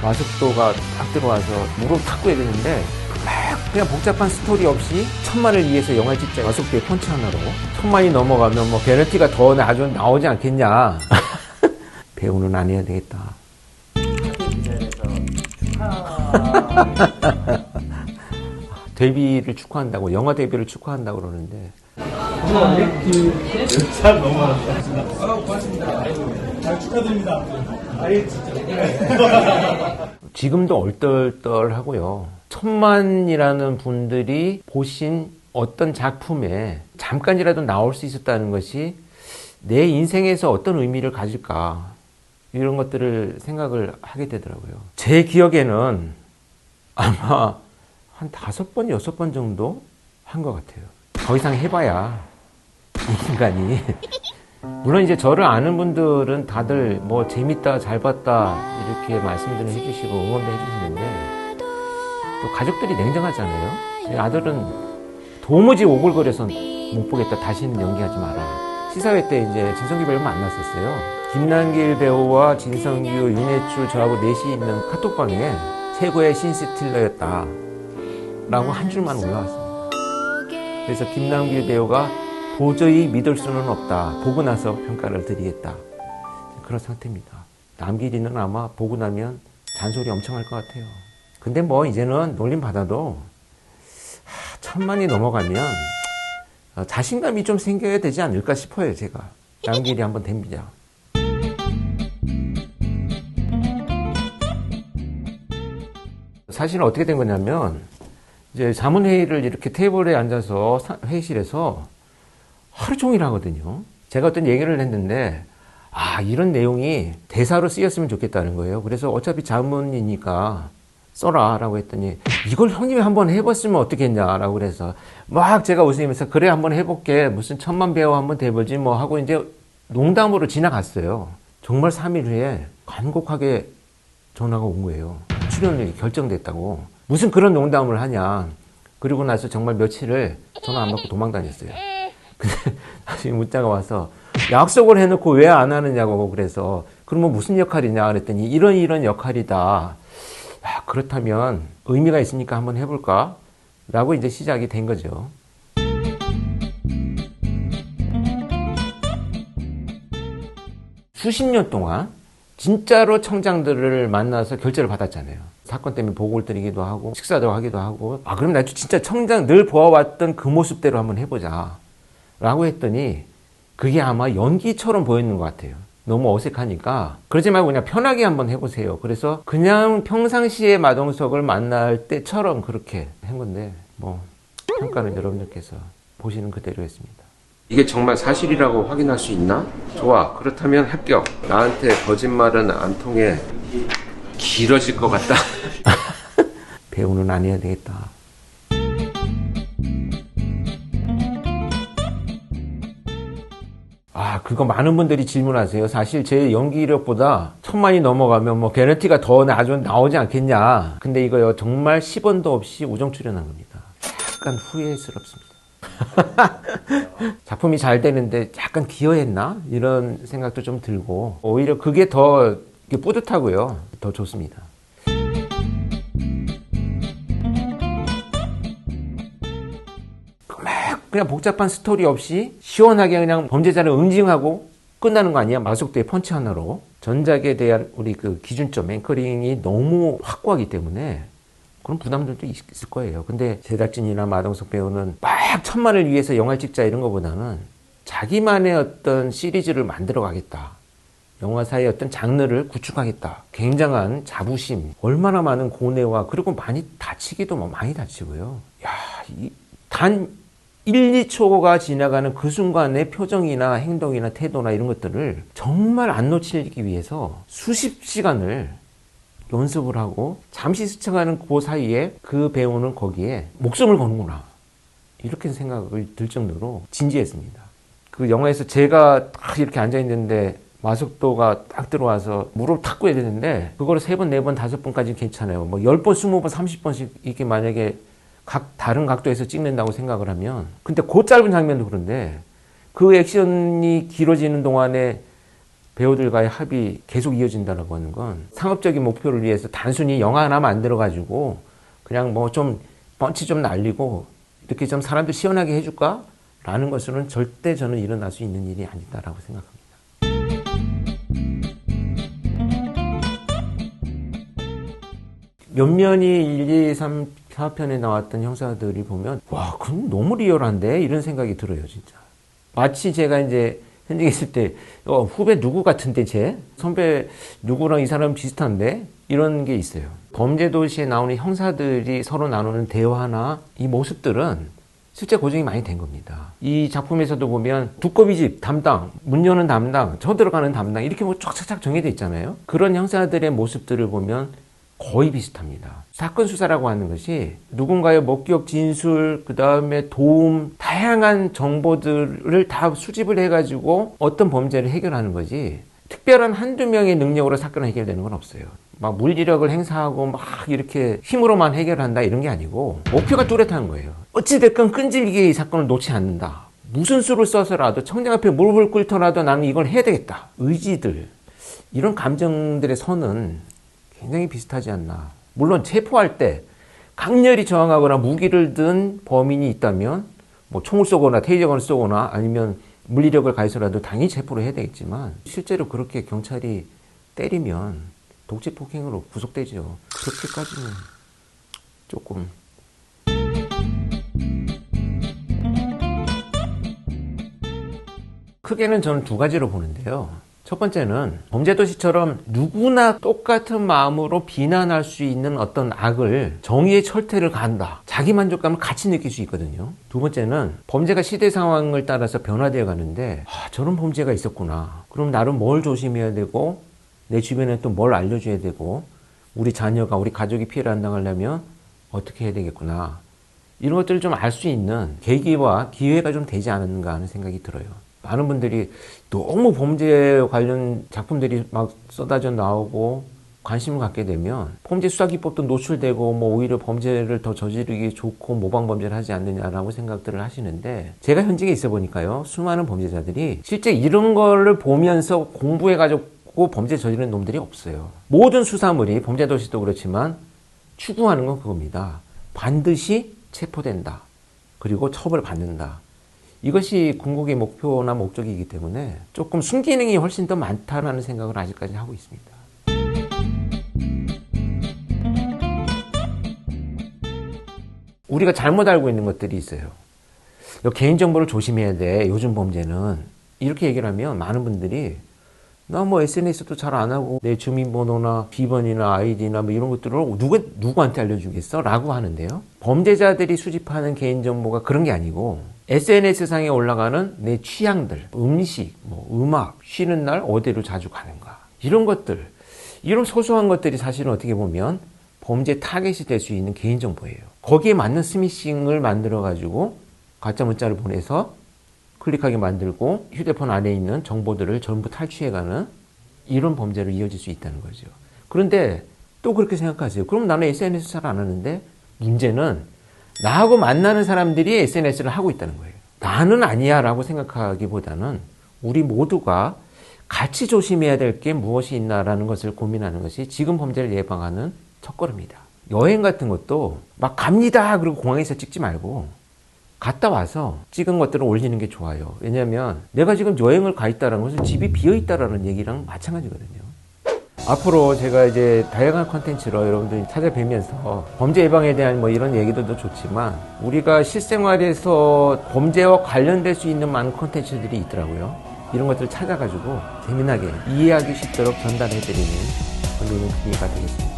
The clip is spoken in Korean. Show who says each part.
Speaker 1: 마숙도가 딱 들어와서 무릎 탁 꿇어야 되는데 그냥 복잡한 스토리 없이 1000만을 위해서 영화를 찍자. 마숙도의 펀치 하나로 1000만이 넘어가면 뭐 베너티가 더 나오지 않겠냐. 배우는 안 해야 되겠다. 데뷔를 축하한다고, 영화 데뷔를 축하한다고 그러는데.
Speaker 2: 잘 넘어갔다. 고맙습니다. 잘 축하드립니다. 아예 진짜.
Speaker 1: 지금도 얼떨떨하고요. 1000만이라는 분들이 보신 어떤 작품에 잠깐이라도 나올 수 있었다는 것이 내 인생에서 어떤 의미를 가질까, 이런 것들을 생각을 하게 되더라고요. 제 기억에는 아마 한 5번, 6번 정도 한 것 같아요. 더 이상 해봐야 이 인간이. 물론 이제 저를 아는 분들은 다들 뭐 재밌다, 잘 봤다 이렇게 말씀들을 해주시고 응원도 해주시는데, 또 가족들이 냉정하잖아요. 제 아들은 도무지 오글거려서 못 보겠다, 다시는 연기하지 마라. 시사회 때 이제 진성규 배우 만났었어요. 김남길 배우와 진성규, 윤혜주, 저하고 넷이 있는 카톡방에 최고의 신스틸러였다 라고 한 줄만 올라왔습니다. 그래서 김남길 배우가 도저히 믿을 수는 없다, 보고 나서 평가를 드리겠다, 그런 상태입니다. 남길이는 아마 보고 나면 잔소리 엄청 할 것 같아요. 근데 뭐 이제는 놀림 받아도 1000만이 넘어가면 자신감이 좀 생겨야 되지 않을까 싶어요. 제가 남길이 한번 됩니다. 사실은 어떻게 된 거냐면, 이제 자문회의를 이렇게 테이블에 앉아서 회의실에서 하루 종일 하거든요. 제가 어떤 얘기를 했는데, 이런 내용이 대사로 쓰였으면 좋겠다는 거예요. 그래서 어차피 자문이니까 써라 라고 했더니, 이걸 형님이 한번 해봤으면 어떻겠냐라고 그래서 막 제가 웃으면서 그래 한번 해볼게, 무슨 1000만 배우 한번 돼보지 뭐 하고 이제 농담으로 지나갔어요. 정말 3일 후에 간곡하게 전화가 온 거예요. 출연이 결정됐다고. 무슨 그런 농담을 하냐. 그리고 나서 정말 며칠을 전화 안 받고 도망 다녔어요. 근데 나중에 문자가 와서 약속을 해놓고 왜 안 하느냐고. 그래서 그러면 무슨 역할이냐 그랬더니 이런 역할이다. 그렇다면 의미가 있으니까 한번 해볼까? 라고 이제 시작이 된 거죠. 수십 년 동안 진짜로 청장들을 만나서 결제를 받았잖아요. 사건 때문에 보고를 드리기도 하고 식사도 하기도 하고, 그럼 나 진짜 청장 늘 보아왔던 그 모습대로 한번 해보자 라고 했더니 그게 아마 연기처럼 보였는 것 같아요. 너무 어색하니까 그러지 말고 그냥 편하게 한번 해보세요. 그래서 그냥 평상시에 마동석을 만날 때처럼 그렇게 한 건데, 뭐 평가는 여러분들께서 보시는 그대로였습니다. 이게 정말 사실이라고 확인할 수 있나? 좋아, 그렇다면 합격. 나한테 거짓말은 안 통해. 길어질 것 같다. 배우는 안 해야 되겠다. 그거 많은 분들이 질문하세요. 사실 제 연기 이력보다 1000만이 넘어가면 뭐 베너티가 더 나오지 않겠냐. 근데 이거요, 정말 10원도 없이 우정 출연한 겁니다. 약간 후회스럽습니다. 작품이 잘 되는데 약간 기여했나? 이런 생각도 좀 들고, 오히려 그게 더 뿌듯하고요. 더 좋습니다. 그냥 복잡한 스토리 없이 시원하게 그냥 범죄자를 응징하고 끝나는 거 아니야? 마숙도의 펀치 하나로. 전작에 대한 우리 그 기준점, 앵커링이 너무 확고하기 때문에 그런 부담들도 있을 거예요. 근데 제작진이나 마동석 배우는 막 1000만을 위해서 영화를 찍자 이런 것보다는 자기만의 어떤 시리즈를 만들어 가겠다, 영화사의 어떤 장르를 구축하겠다, 굉장한 자부심, 얼마나 많은 고뇌와, 그리고 많이 다치기도 많이 다치고요. 단 1, 2초가 지나가는 그 순간의 표정이나 행동이나 태도나 이런 것들을 정말 안 놓치기 위해서 수십 시간을 연습을 하고 잠시 스쳐가는 그 사이에 그 배우는 거기에 목숨을 거는구나, 이렇게 생각을 들 정도로 진지했습니다. 그 영화에서 제가 딱 이렇게 앉아있는데 마숙도가 딱 들어와서 무릎 탁 꿇어야 되는데, 그거를 3번, 4번, 5번까지는 괜찮아요. 뭐 10번, 20번, 30번씩 이렇게 만약에 다른 각도에서 찍는다고 생각을 하면, 근데 그 짧은 장면도 그런데 그 액션이 길어지는 동안에 배우들과의 합이 계속 이어진다고 하는 건 상업적인 목표를 위해서 단순히 영화 하나 만들어가지고 그냥 뭐 좀 펀치 좀 날리고 이렇게 좀 사람들 시원하게 해줄까? 라는 것으로는 절대 저는 일어날 수 있는 일이 아니다라고 생각합니다. 몇면이 1, 2, 3, 4편에 나왔던 형사들이 보면 와, 그럼 너무 리얼한데? 이런 생각이 들어요, 진짜. 마치 제가 이제 현직에 있을 때 후배 누구 같은데 쟤? 선배 누구랑 이 사람 비슷한데? 이런 게 있어요. 범죄도시에 나오는 형사들이 서로 나누는 대화나 이 모습들은 실제 고증이 많이 된 겁니다. 이 작품에서도 보면 두꺼비집 담당, 문 여는 담당, 저 들어가는 담당 이렇게 뭐 쫙쫙쫙 정해져 있잖아요. 그런 형사들의 모습들을 보면 거의 비슷합니다. 사건 수사라고 하는 것이 누군가의 목격 진술, 그 다음에 도움, 다양한 정보들을 다 수집을 해가지고 어떤 범죄를 해결하는 거지 특별한 한두 명의 능력으로 사건을 해결되는 건 없어요. 막 물리력을 행사하고 막 이렇게 힘으로만 해결한다 이런 게 아니고 목표가 뚜렷한 거예요. 어찌됐건 끈질기게 이 사건을 놓지 않는다. 무슨 수를 써서라도 청장 앞에 무릎을 꿇더라도 나는 이걸 해야 되겠다. 의지들, 이런 감정들의 선은 굉장히 비슷하지 않나. 물론 체포할 때 강렬히 저항하거나 무기를 든 범인이 있다면 뭐 총을 쏘거나 테이저건을 쏘거나 아니면 물리력을 가해서라도 당연히 체포를 해야 되겠지만 실제로 그렇게 경찰이 때리면 독재 폭행으로 구속되죠. 그렇게까지는 조금. 크게는 저는 두 가지로 보는데요. 첫 번째는 범죄도시처럼 누구나 똑같은 마음으로 비난할 수 있는 어떤 악을 정의의 철퇴를 가한다. 자기 만족감을 같이 느낄 수 있거든요. 두 번째는 범죄가 시대 상황을 따라서 변화되어 가는데 저런 범죄가 있었구나. 그럼 나름 뭘 조심해야 되고 내 주변에 또 뭘 알려줘야 되고 우리 자녀가 우리 가족이 피해를 안 당하려면 어떻게 해야 되겠구나. 이런 것들을 좀 알 수 있는 계기와 기회가 좀 되지 않았는가 하는 생각이 들어요. 많은 분들이 너무 범죄 관련 작품들이 막 쏟아져 나오고 관심을 갖게 되면 범죄 수사 기법도 노출되고 뭐 오히려 범죄를 더 저지르기 좋고 모방 범죄를 하지 않느냐라고 생각들을 하시는데 제가 현직에 있어 보니까요. 수많은 범죄자들이 실제 이런 거를 보면서 공부해가지고 범죄 저지르는 놈들이 없어요. 모든 수사물이 범죄도시도 그렇지만 추구하는 건 그겁니다. 반드시 체포된다. 그리고 처벌받는다. 이것이 궁극의 목표나 목적이기 때문에 조금 순기능이 훨씬 더 많다라는 생각을 아직까지 하고 있습니다. 우리가 잘못 알고 있는 것들이 있어요. 너 개인정보를 조심해야 돼. 요즘 범죄는. 이렇게 얘기를 하면 많은 분들이 나 뭐 SNS도 잘 안 하고 내 주민번호나 비번이나 아이디나 뭐 이런 것들을 누구한테 알려주겠어? 라고 하는데요. 범죄자들이 수집하는 개인정보가 그런 게 아니고 SNS상에 올라가는 내 취향들, 음식, 뭐 음악, 쉬는 날 어디로 자주 가는가 이런 것들, 이런 소소한 것들이 사실은 어떻게 보면 범죄 타겟이 될 수 있는 개인정보예요. 거기에 맞는 스미싱을 만들어가지고 가짜 문자를 보내서 클릭하게 만들고 휴대폰 안에 있는 정보들을 전부 탈취해가는 이런 범죄로 이어질 수 있다는 거죠. 그런데 또 그렇게 생각하세요. 그럼 나는 SNS 잘 안 하는데 문제는 나하고 만나는 사람들이 SNS를 하고 있다는 거예요. 나는 아니야 라고 생각하기보다는 우리 모두가 같이 조심해야 될 게 무엇이 있나라는 것을 고민하는 것이 지금 범죄를 예방하는 첫걸음이다. 여행 같은 것도 막 갑니다 그리고 공항에서 찍지 말고 갔다 와서 찍은 것들을 올리는 게 좋아요. 왜냐하면 내가 지금 여행을 가 있다는 것은 집이 비어 있다라는 얘기랑 마찬가지거든요. 앞으로 제가 이제 다양한 콘텐츠로 여러분들이 찾아뵈면서 범죄 예방에 대한 뭐 이런 얘기들도 좋지만 우리가 실생활에서 범죄와 관련될 수 있는 많은 콘텐츠들이 있더라고요. 이런 것들을 찾아가지고 재미나게 이해하기 쉽도록 전달해드리는 권리는 기회가 되겠습니다.